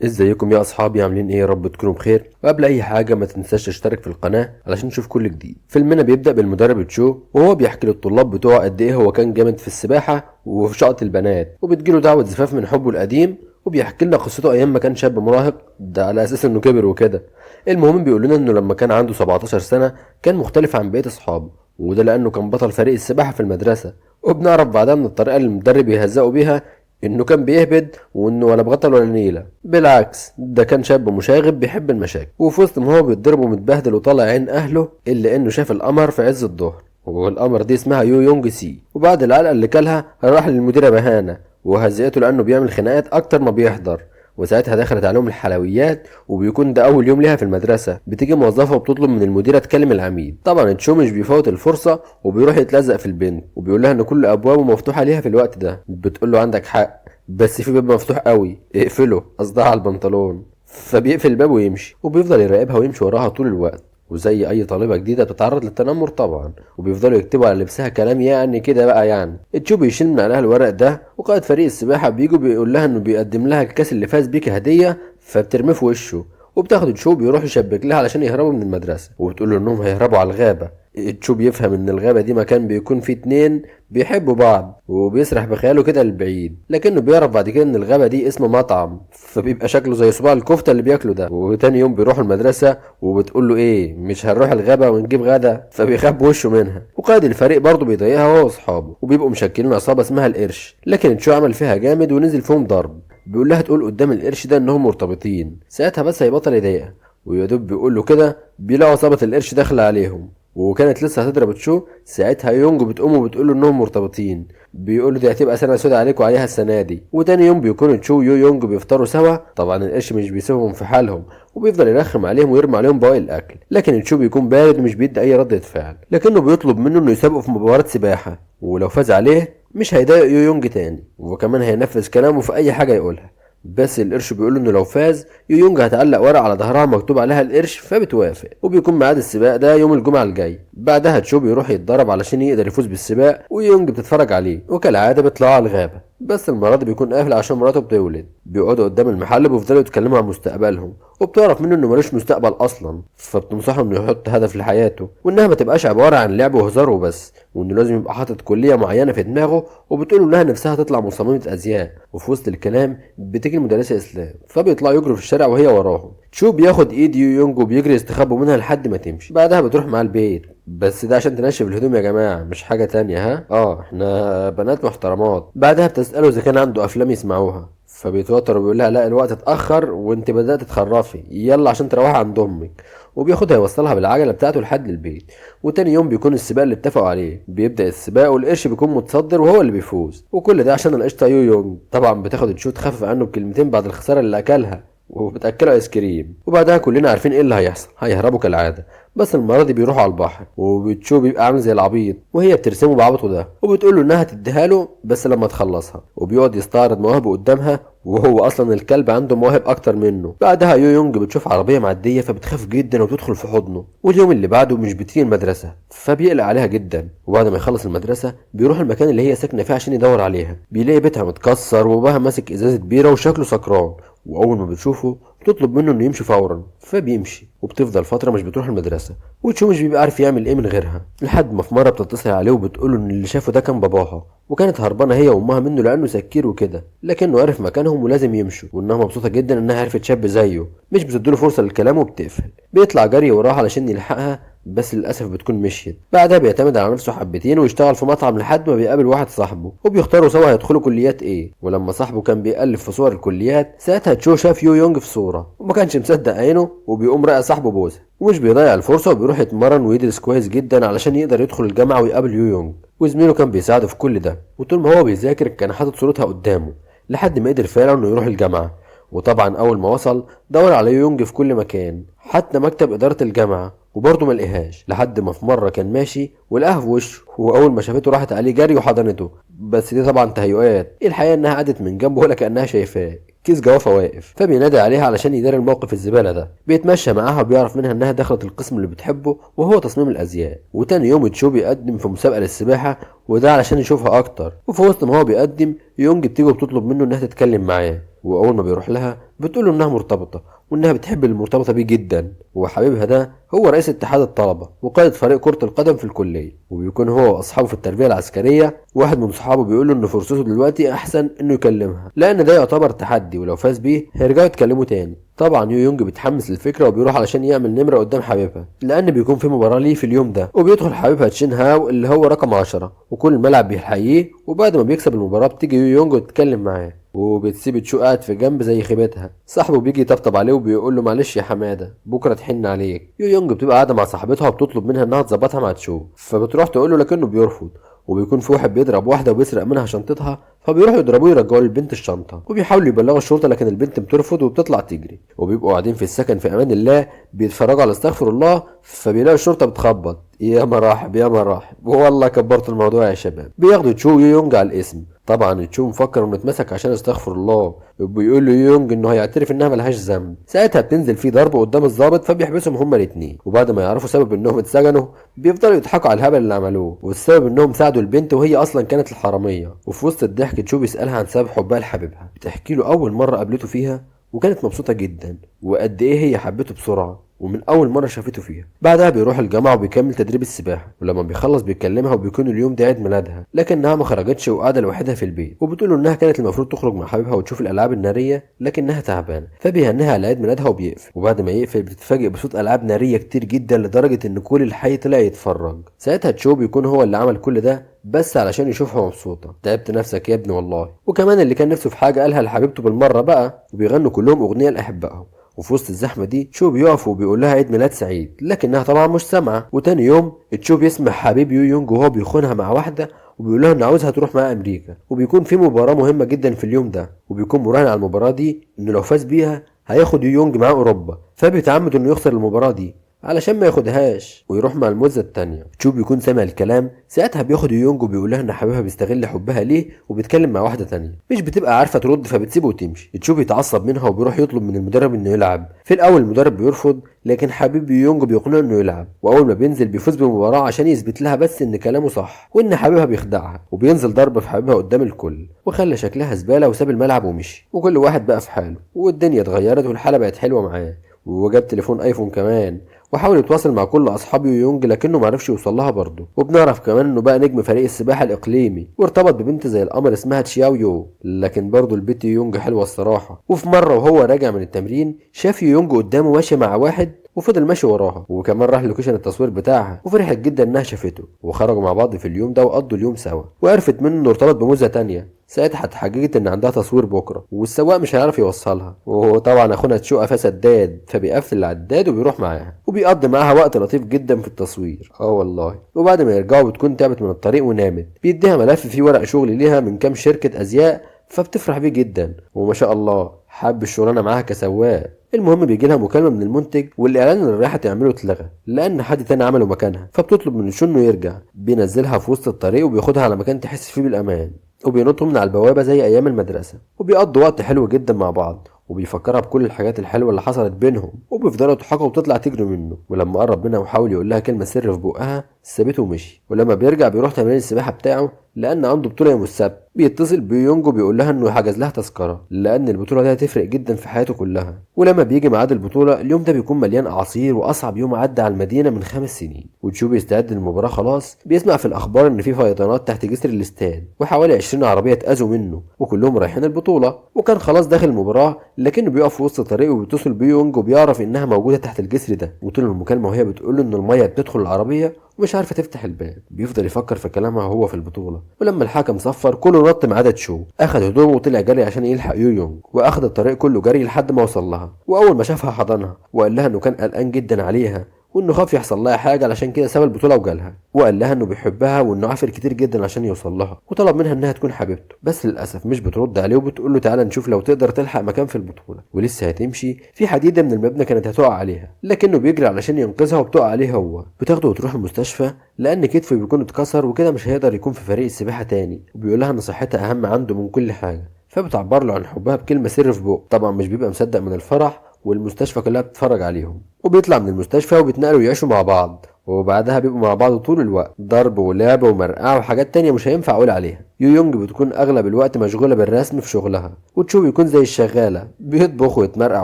ازيكم يا اصحابي، عاملين ايه؟ يا رب تكونوا بخير. وقبل اي حاجه ما تنساش تشترك في القناه علشان تشوف كل جديد. فيلمنا بيبدا بالمدرب تشو وهو بيحكي للطلاب بتوعه قد ايه هو كان جامد في السباحه وفي شقط البنات، وبتجيله دعوه زفاف من حبه القديم، وبيحكي لنا قصته ايام ما كان شاب مراهق، ده على اساس انه كبر وكده. المهم بيقول لنا انه لما كان عنده 17 سنه كان مختلف عن بقيه اصحابه، وده لانه كان بطل فريق السباحه في المدرسه. وبنعرف بعدها من الطريقه اللي المدرب يهزقه بيها انه كان بيهبد، وانه ولا بطل ولا نيله، بالعكس ده كان شاب مشاغب بيحب المشاكل. وفي وسط ما هو بيتضرب ومتبهدل وطالع عين اهله الا انه شاف القمر في عز الظهر، والقمر دي اسمها يو يونج سي. وبعد العلقه اللي كلها راح للمديره بهانه وهزقته لانه بيعمل خناقات اكتر ما بيحضر. وساعتها دخلت عليهم الحلويات، وبيكون ده اول يوم ليها في المدرسه. بتيجي موظفه وبتطلب من المديره تكلم العميد. طبعا تشو مش بيفوت الفرصه وبيروح يتلزق في البنت، وبيقول لها ان كل ابوابه مفتوحه ليها في الوقت ده. بتقول له عندك حق، بس في باب مفتوح قوي، اقفله، قصدها على البنطلون. فبيقفل الباب ويمشي، وبيفضل يراقبها ويمشي وراها طول الوقت. وزي اي طالبه جديده بتتعرض للتنمر طبعا، وبيفضلوا يكتبوا على لبسها كلام يعني كده بقى. يعني تشو بيشيل من عليها الورق ده، وقائد فريق السباحه بيجوا بيقول لها انه بيقدم لها الكاس اللي فاز بيه كهديه، فبترميه في وشه. وبتاخد تشو بيروح يشبك لها علشان يهربوا من المدرسه، وبتقول له انهم هيهربوا على الغابه. تشو بيفهم ان الغابه دي مكان بيكون فيه اتنين بيحبوا بعض، وبيسرح بخياله كده للبعيد، لكنه بيعرف بعد كده ان الغابه دي اسمه مطعم، فبيبقى شكله زي صباع الكفته اللي بياكله ده. وتاني يوم بيروحوا المدرسه وبتقول له ايه، مش هنروح الغابه ونجيب غدا؟ فبيخبي وشه منها. وقائد الفريق برضه بيضايقها هو واصحابه، وبيبقوا مشكلين عصابه اسمها القرش، لكن تشو عمل فيها جامد ونزل فيهم ضرب. بيقول لها تقول قدام القرش ده انهم مرتبطين، ساعتها بس هيبطل يضايقها. ويا دوب بيقول له كده بيلاقوا عصابه القرش داخله عليهم، وكانت لسه هتضرب تشو. ساعتها يونج بتقوم وبتقول له انهم مرتبطين. بيقول له دي هتبقى سنه سودة عليكم عليها السنه دي. وتاني يوم بيكونوا تشو ويو يونج بيفطروا سوا. طبعا القرش مش بيسيبهم في حالهم، وبيفضل يرخم عليهم ويرمي عليهم بواقي الاكل، لكن تشو بيكون بارد ومش بيدي اي ردة فعل، لكنه بيطلب منه انه يسابقه في مباراه سباحه، ولو فاز عليه مش هيضايق يو يونج تاني، وكمان هينفذ كلامه في اي حاجه يقولها. بس القرش بيقول انه لو فاز يو يونج هتعلق ورقه على ظهرها مكتوب عليها القرش، فبتوافق. وبيكون ميعاد السباق ده يوم الجمعه الجاي. بعدها تشو بيروح يتدرب علشان يقدر يفوز بالسباق، ويونج بتتفرج عليه، وكالعاده بيطلعوا على الغابه، بس المره دي بيكون قافل عشان مراته بتولد. بيقعدوا قدام المحل وبيفضلوا يتكلموا عن مستقبلهم، وبتعرف منه انه ملوش مستقبل اصلا، فبتنصحه انه يحط هدف لحياته، وانها ما تبقاش عباره عن لعب وهزار وبس، وانه لازم يبقى حاطط كليه معينه في دماغه. وبتقول انها نفسها تطلع مصممه ازياء. وفي وسط الكلام بتيجي المدرسه اسلام، فبيطلعوا يجروا في الشارع وهي وراهم. تشو بياخد ايد يو يونج وبيجري يستخبوا منها لحد ما تمشي. بعدها بتروح مع البيت، بس ده عشان تنشف الهدوم يا جماعه، مش حاجه تانية. احنا بنات محترمات. بعدها بتساله اذا كان عنده افلام يسمعوها، فبيتوتر وبيقول لها لا، الوقت اتاخر وانت بدات تخرفي، يلا عشان تروحي عند امك. وبياخدها يوصلها بالعجله بتاعته لحد البيت. وتاني يوم بيكون السباق اللي اتفقوا عليه. بيبدا السباق والقرش بيكون متصدر وهو اللي بيفوز، وكل ده عشان القشطه يو يونج. طبعا بتاخد تشو تخفف عنه بكلمتين بعد الخساره اللي اكلها، وبتاكله ايس كريم. وبعدها كلنا عارفين ايه اللي هيحصل، هيهربوا كالعاده، بس المره دي بيروحوا على البحر، وبتشو بيبقى عامل زي العبيط، وهي بترسمه بعبطه ده، وبتقول له انها تديها له بس لما تخلصها. وبيقعد يستعرض مواهبه قدامها، وهو اصلا الكلب عنده مواهب اكتر منه. بعدها يو يونج بتشوف عربيه معديه فبتخاف جدا وبتدخل في حضنه. واليوم اللي بعده مش بتيجي المدرسه، فبيقلق عليها جدا. وبعد ما يخلص المدرسه بيروح المكان اللي هي ساكنه فيه عشان يدور عليها. بيلاقي بيتها متكسر وباباها ماسك ازازه بيره وشكله سكران، واول ما بتشوفه بتطلب منه انه يمشي فورا، فبيمشي. وبتفضل فتره مش بتروح المدرسه، وتشو مش بيبقى عارف يعمل ايه من غيرها، لحد ما في مره بتتصل عليه وبتقوله ان اللي شافه ده كان باباها، وكانت هربانه هي وامها منه لانه سكير وكده، لكنه عرف مكانهم ولازم يمشوا، وانها مبسوطه جدا انها عرفت شاب زيه. مش بتديله فرصه للكلام وبتقفل. بيطلع جري وراها علشان يلحقها، بس للاسف بتكون مشيت. بعدها بيعتمد على نفسه حبتين ويشتغل في مطعم لحد ما بيقابل واحد صاحبه، وبيختاروا سوا هيدخلوا كليات ايه. ولما صاحبه كان بيألف في صور الكليات، ساعتها تشو شاف يو يونج في صوره وما كانش مصدق عينه، وبيقوم راقع صاحبه بوسه، ومش بيضيع الفرصه وبيروح يتمرن ويدرس كويس جدا علشان يقدر يدخل الجامعه ويقابل يو يونج. وزميله كان بيساعده في كل ده، وطول ما هو بيذاكر كان حاطط صورتها قدامه لحد ما قدر فعلا انه يروح الجامعه. وطبعا اول ما وصل دور على يو يونج في كل مكان، حتى مكتب اداره الجامعه، وبرضه ما لقيهاش، لحد ما في مره كان ماشي ولقاها في وشه، واول ما شافته راحت عليه جري وحضنته. بس دي طبعا تهيؤات، ايه الحقيقه انها قعدت من جنبه ولا كانها شايفاه، كيس جوافه واقف، فبينادي عليها علشان يدار الموقف الزباله ده. بيتمشى معاها وبيعرف منها انها دخلت القسم اللي بتحبه وهو تصميم الازياء. وتاني يوم تشو بيقدم في مسابقه للسباحه، وده علشان يشوفها اكتر. وفي وسط ما هو بيقدم يونج بتيجي وبتطلب منه انها تتكلم معاه، واول ما بيروح لها بتقول له انها مرتبطه وانها بتحب المرتبطه بيه جدا، وحبيبها ده هو رئيس اتحاد الطلبه وقائد فريق كره القدم في الكليه، وبيكون هو واصحابه في التربيه العسكريه. واحد من صحابه بيقول له ان فرصته دلوقتي احسن انه يكلمها لان ده يعتبر تحدي، ولو فاز بيه هيرجعوا يتكلموا تاني. طبعا يو يونج بيتحمس للفكره وبيروح علشان يعمل نمره قدام حبيبها لان بيكون في مباراه ليه في اليوم ده، وبيدخل حبيبها تشين هاو اللي هو رقم 10 وكل الملعب بيحييه. وبعد ما بيكسب المباراه بتيجي يو يونج وتتكلم معاه، وبتسيب تشو قاعد في جنب زي خيبتها. صاحبه بيجي يطبطب عليه وبيقول له معلش يا حماده بكره تحن عليك. يو يونج بتبقى قاعده مع صاحبتها وبتطلب منها انها تظبطها مع تشو، فبتروح تقول له لكنه بيرفض. وبيكون في واحد بيضرب واحده وبيسرق منها شنطتها، فبيروحوا يضربوه يرجعوا للبنت الشنطه، وبيحاولوا يبلغوا الشرطه لكن البنت بترفض وبتطلع تجري. وبيبقوا قاعدين في السكن في امان الله بيتفرجوا على استغفر الله، فبيلاقوا الشرطه بتخبط. يا مراحب يا مراحب، والله كبرت الموضوع يا شباب. بياخدوا تشو ويونج على الاسم. طبعا تشو مفكر انه اتمسك عشان استغفر الله، وبيقول له يونج انه هيعترف انها ملهاش ذنب. ساعتها بتنزل فيه ضرب قدام الضابط فبيحبسهم هما الاتنين، وبعد ما يعرفوا سبب انهم اتسجنوا بيفضلوا يضحكوا على الهبل اللي عملوه، والسبب انهم ساعدوا البنت وهي اصلا كانت الحراميه. وفي وسط الضحك تشو بيسالها عن سبب حبها لحبيبها، بتحكي له اول مره قابلته فيها وكانت مبسوطه جدا وقد ايه هي حبته بسرعه ومن اول مره شافته فيها. بعدها بيروح الجامعه وبيكمل تدريب السباحه، ولما بيخلص بيكلمها وبيكون اليوم ده عيد ميلادها لكنها ما خرجتش وقاعده لوحدها في البيت، وبتقول انها كانت المفروض تخرج مع حبيبها وتشوف الالعاب الناريه لكنها تعبانه، فبيهنيها على عيد ميلادها وبيقفل. وبعد ما يقفل بتتفاجئ بصوت العاب ناريه كتير جدا لدرجه ان كل الحي طلع يتفرج. ساعتها تشو بيكون هو اللي عمل كل ده بس علشان يشوفها مبسوطه. تعبت نفسك يا ابني والله. وكمان اللي كان نفسه في حاجه قالها لحبيبته بالمره بقى، وبيغنوا كلهم اغنيه لاحبائهم. وفي وسط الزحمه دي تشو بيقف وبيقول لها عيد ميلاد سعيد لكنها طبعا مش سامعه. وتاني يوم تشو بيسمع حبيب يو يونج وهو بيخونها مع واحده وبيقول لها انه عاوزها تروح معاه امريكا، وبيكون في مباراه مهمه جدا في اليوم ده، وبيكون مراهن على المباراه دي انه لو فاز بيها هياخد يو يونج معاه اوروبا، فبيتعمد انه يخسر المباراه دي علشان ما ياخدهاش ويروح مع الموزة التانية. تشو بيكون سامع الكلام. ساعتها بياخد يونج وبيقول لها ان حبيبها بيستغل حبها ليه وبيتكلم مع واحدة تانية، مش بتبقى عارفة ترد فبتسيبه وتمشي. تشو بيتعصب منها وبيروح يطلب من المدرب انه يلعب. في الاول المدرب بيرفض لكن حبيب يونج بيقنعه انه يلعب، واول ما بينزل بيفوز بالمباراة عشان يثبت لها بس ان كلامه صح وان حبيبها بيخدعها، وبينزل ضرب في حبيبها قدام الكل وخلى شكلها زبالة وساب الملعب ومشي، وكل واحد بقى في حاله، والدنيا اتغيرت والحالة بقت حلوة معاه، وجاب تليفون ايفون كمان وحاول يتواصل مع كل اصحابه يونج لكنه معرفش يوصل لها برضه. وبنعرف كمان انه بقى نجم فريق السباحه الاقليمي وارتبط ببنت زي القمر اسمها تشياو يو، لكن برضه البت يونج حلوه الصراحه. وفي مره وهو راجع من التمرين شاف يونج قدامه ماشي مع واحد وفضل ماشي وراها، وكمان راح لوكيشن التصوير بتاعها وفرحت جدا انها شافته، وخرجوا مع بعض في اليوم ده وقضوا اليوم سوا، وعرفت منه انه ارتبط بموزه تانية. ساعتها اتحججت ان عندها تصوير بكره والسواق مش هيعرف يوصلها، وطبعا اخونا تشو قفاه سداد فبيقفل العداد وبيروح معاها وبيقضي معاها وقت لطيف جدا في التصوير. والله. وبعد ما يرجعوا بتكون تعبت من الطريق ونامت، بيديها ملف فيه ورق شغل ليها من كام شركه ازياء فبتفرح بيه جدا، وما شاء الله حب الشغلانه معاها كسواق. المهم بيجي لها مكالمه من المنتج والاعلان اللي رايحه تعمله اتلغى لان حد تاني عمله مكانها، فبتطلب من شو انه يرجع. بينزلها في وسط الطريق وبياخدها على مكان تحس فيه بالامان، وبينطوا من على البوابه زي ايام المدرسه، وبيقضوا وقت حلو جدا مع بعض، وبيفكرها بكل الحاجات الحلوه اللي حصلت بينهم، وبيفضلوا يضحكوا وتطلع تجري منه. ولما قرب منها وحاول يقول لها كلمه سر في بقها سابته ومشي. ولما بيرجع بيروح تمرين السباحه بتاعه لان عنده بطوله يوم السبت. بيتصل بيونج وبيقول لها انه حجز لها تذكره لان البطوله دي هتفرق جدا في حياته كلها. ولما بيجي ميعاد البطوله اليوم ده بيكون مليان اعاصير واصعب يوم عدى على المدينه من 5 سنين، وتشو بيستعد للمباراه خلاص. بيسمع في الاخبار ان في فيضانات تحت جسر الاستاد وحوالي 20 عربيه اتاذوا منه وكلهم رايحين البطوله، وكان خلاص داخل المباراه لكنه بيقف في وسط الطريق وبيتصل بيونج وبيعرف انها موجوده تحت الجسر ده، وطول المكالمه وهي بتقول له ان الميه بتدخل العربيه ومش عارفه تفتح الباب. بيفضل يفكر في كلامها وهو في البطوله. ولما الحكم صفر كله نط ما عدا تشو، اخد هدومه وطلع جري عشان يلحق يو يونج، واخد الطريق كله جري لحد ما وصل لها. واول ما شافها حضنها وقال لها انه كان قلقان جدا عليها وانه خاف يحصل لها حاجه علشان كده ساب البطوله وجالها، وقال لها انه بيحبها وانه عافر كتير جدا عشان يوصل لها، وطلب منها انها تكون حبيبته. بس للاسف مش بترد عليه وبتقول له تعالى نشوف لو تقدر تلحق مكان في البطوله. ولسه هتمشي في حديده من المبنى كانت هتقع عليها لكنه بيجري علشان ينقذها وبتقع عليه هو. بتاخده وتروح المستشفى لان كتفه بيكون اتكسر وكده مش هيقدر يكون في فريق السباحه تاني، وبيقول لها ان صحتها اهم عنده من كل حاجه، فبتعبر له عن حبها بكلمه سر في بقه. طبعا مش بيبقى مصدق من الفرح والمستشفى كلها بتتفرج عليهم. وبيطلع من المستشفى وبيتنقلوا يعيشوا مع بعض، وبعدها بيبقوا مع بعض طول الوقت، ضرب ولعب ومرقعة وحاجات تانية مش هينفع اقول عليها. يو يونج بتكون اغلب الوقت مشغولة بالرسم في شغلها، وتشو بيكون زي الشغالة بيطبخ ويتمرقع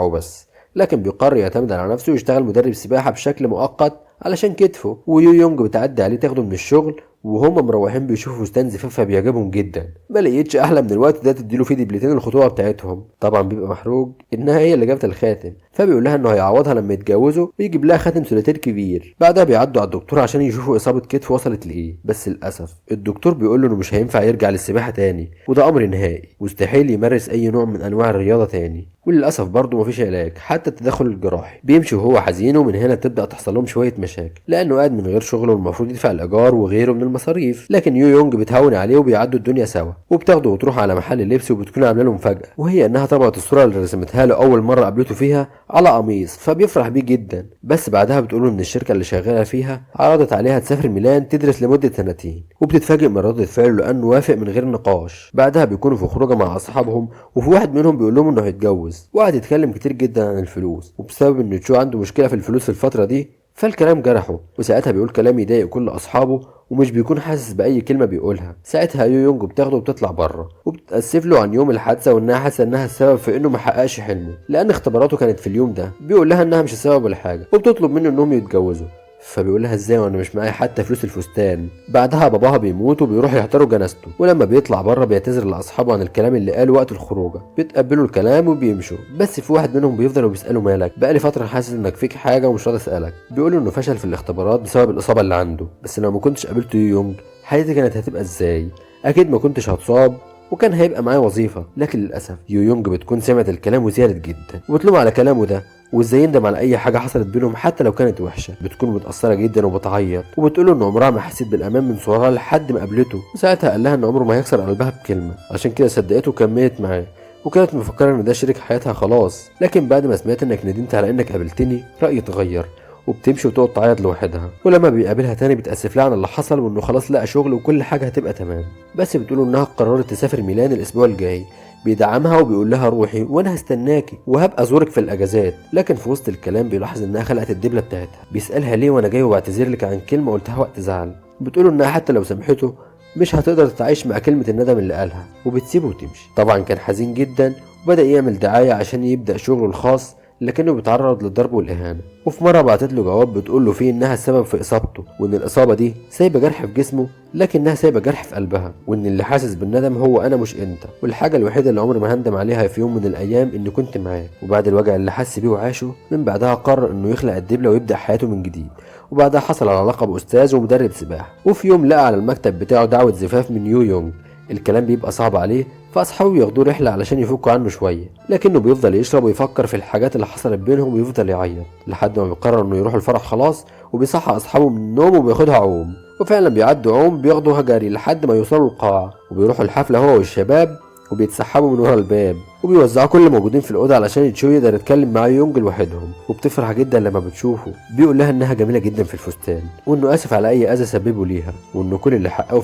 وبس، لكن بيقرر يعتمد على نفسه ويشتغل مدرب سباحة بشكل مؤقت علشان كتفه. ويو يونج بتعدي عليه تاخده من الشغل، وهم مروحين بيشوفوا فستان زفافها بيعجبهم جدا. ما لقيتش احلى من الوقت ده تديله فيه دبلتين الخطوبه بتاعتهم. طبعا بيبقى محروج انها هي اللي جابت الخاتم، فبيقول لها انه هيعوضها لما يتجوزوا ويجيب لها خاتم سوليتير كبير. بعدها بيعدوا على الدكتور عشان يشوفوا اصابه كتف وصلت لايه، بس للاسف الدكتور بيقول له انه مش هينفع يرجع للسباحه تاني، وده امر نهائي، مستحيل يمارس اي نوع من انواع الرياضه تاني. وللاسف برضه مفيش علاج حتى التدخل الجراحي. بيمشي وهو حزين، ومن هنا تبدا تحصل لهم شويه مشاكل لانه قاعد من غير شغل والمفروض يدفع الايجار وغيره من المصاريف. لكن يو يونج بتهون عليه وبيعدوا الدنيا سوا، وبتاخده وتروح على محل اللبس وبتكون عامله له مفاجاه، وهي انها طبعت الصوره اللي رسمتها له اول مره قابلته فيها على قميص، فبيفرح بيه جدا. بس بعدها بتقوله ان الشركه اللي شغاله فيها عرضت عليها تسافر ميلان تدرس لمده 2 سنين، وبتتفاجئ من ردة فعله لانه وافق من غير نقاش. بعدها بيكونوا في خروجه مع اصحابهم، وفي واحد منهم بيقول لهم انه هيتجوز، وقعد يتكلم كتير جدا عن الفلوس، وبسبب ان تشو عنده مشكله في الفلوس في الفتره دي فالكلام جرحه، وساعتها بيقول كلام يضايق كل اصحابه ومش بيكون حاسس باي كلمه بيقولها. ساعتها يو يونج بتاخده وبتطلع بره، وبتتاسف له عن يوم الحادثه وانها حاسه انها السبب في انه ما حققش حلمه لان اختباراته كانت في اليوم ده. بيقول لها انها مش السبب ولا حاجه، وبتطلب منه انهم يتجوزوا، فبيقول لها ازاي وانا مش معايا حتى فلوس الفستان. بعدها باباها بيموت وبيروح يحضروا جنازته، ولما بيطلع بره بيعتذر لاصحابه عن الكلام اللي قاله وقت الخروجه. بيتقبلوا الكلام وبيمشوا، بس في واحد منهم بيفضل وبيساله مالك، بقالي فتره حاسس انك فيك حاجه ومش راضي اسالك. بيقولوا انه فشل في الاختبارات بسبب الاصابه اللي عنده، بس لو ما كنتش قابلت يو يونج حياتي كانت هتبقى ازاي؟ اكيد ما كنتش هتصاب وكان هيبقى معاه وظيفه. لكن للاسف يو يونج بتكون سمعت الكلام وزعلت جدا، وبتلوم على كلامه ده وازاي يندم على اي حاجه حصلت بينهم حتى لو كانت وحشه. بتكون متاثره جدا وبتعيط، وبتقوله ان عمرها ما حسيت بالامان من صغرها لحد ما قابلته، وساعتها قال لها ان عمره ما هيكسر قلبها بكلمه، عشان كده صدقته وكملت معاه، وكانت مفكره ان ده شريك حياتها خلاص. لكن بعد ما سمعت انك ندمت على انك قابلتني رايي اتغير، وبتمشي وتقعد تعيط لوحدها. ولما بيقابلها تاني بتأسف لها عن اللي حصل وانه خلاص لقى شغل وكل حاجه هتبقى تمام. بس بتقوله انها قررت تسافر ميلان الاسبوع الجاي، بيدعمها وبيقول لها روحي وانا هستناكي وهبقى ازورك في الاجازات. لكن في وسط الكلام بيلاحظ انها خلقت الدبله بتاعتها. بيسالها ليه وانا جاي وبعتذر لك عن كلمه قلتها وقت زعل. بتقوله انها حتى لو سامحته مش هتقدر تتعايش مع كلمه الندم اللي قالها، وبتسيبه وتمشي. طبعا كان حزين جدا وبدا يعمل دعايه عشان يبدا شغله الخاص، لكنه بيتعرض للضرب والاهانه. وفي مره بعتت له جواب بتقول له فيه انها السبب في اصابته، وان الاصابه دي سايبه جرح في جسمه لكنها سايبه جرح في قلبها، وان اللي حاسس بالندم هو انا مش انت، والحاجه الوحيده اللي عمري ما هندم عليها في يوم من الايام اني كنت معاه. وبعد الوجع اللي حس بيه وعاشه من بعدها قرر انه يخلع الدبله ويبدا حياته من جديد. وبعدها حصل على لقب استاذ ومدرب سباحه. وفي يوم لقى على المكتب بتاعه دعوه زفاف من يو يونج. الكلام بيبقى صعب عليه، فاصحابه بياخدوه رحله علشان يفكوا عنه شويه، لكنه بيفضل يشرب ويفكر في الحاجات اللي حصلت بينهم ويفضل يعيط لحد ما بيقرر انه يروح الفرح خلاص. وبيصحى اصحابه من النوم وبياخدها عوم، وفعلا بيعدوا عوم بياخدوها جري لحد ما يوصلوا القاعه، وبيروحوا الحفله هو والشباب وبيتسحبوا من ورا الباب، وبيوزعوا كل اللي موجودين في الاوضه علشان تشو يقدر يتكلم مع يونج لوحدهم. وبتفرح جدا لما بتشوفه. بيقول لها انها جميله جدا في الفستان، وانه اسف على اي اذى سببه ليها، وانه كل اللي حققه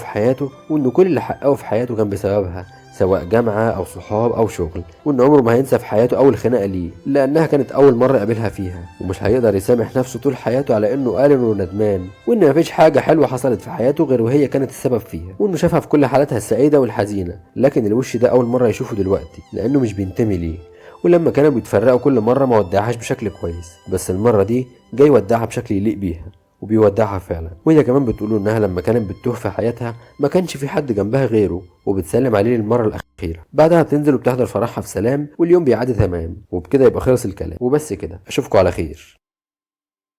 في حياته كان بسببها، سواء جامعه او صحاب او شغل، وان عمره ما هينسى في حياته اول خناقه ليه لانها كانت اول مره يقابلها فيها، ومش هيقدر يسامح نفسه طول حياته على انه قال انه ندمان، وان مفيش حاجه حلوه حصلت في حياته غير وهي كانت السبب فيها، وانه شافها في كل حالاتها السعيده والحزينه. لكن الوش ده اول مره يشوفه دلوقتي لانه مش بينتمي ليه. ولما كانوا بيتفرقوا كل مره ما ودعهاش بشكل كويس، بس المره دي جاي يودعها بشكل يليق بيها، وبيودعها فعلا. وهي كمان بتقوله انها لما كانت بتتوه في حياتها ما كانش في حد جنبها غيره، وبتسلم عليه للمره الاخيره. بعدها بتنزل وبتحضر فرحها في سلام، واليوم بيعدي تمام، وبكده يبقى خلص الكلام. وبس كده، اشوفكم على خير.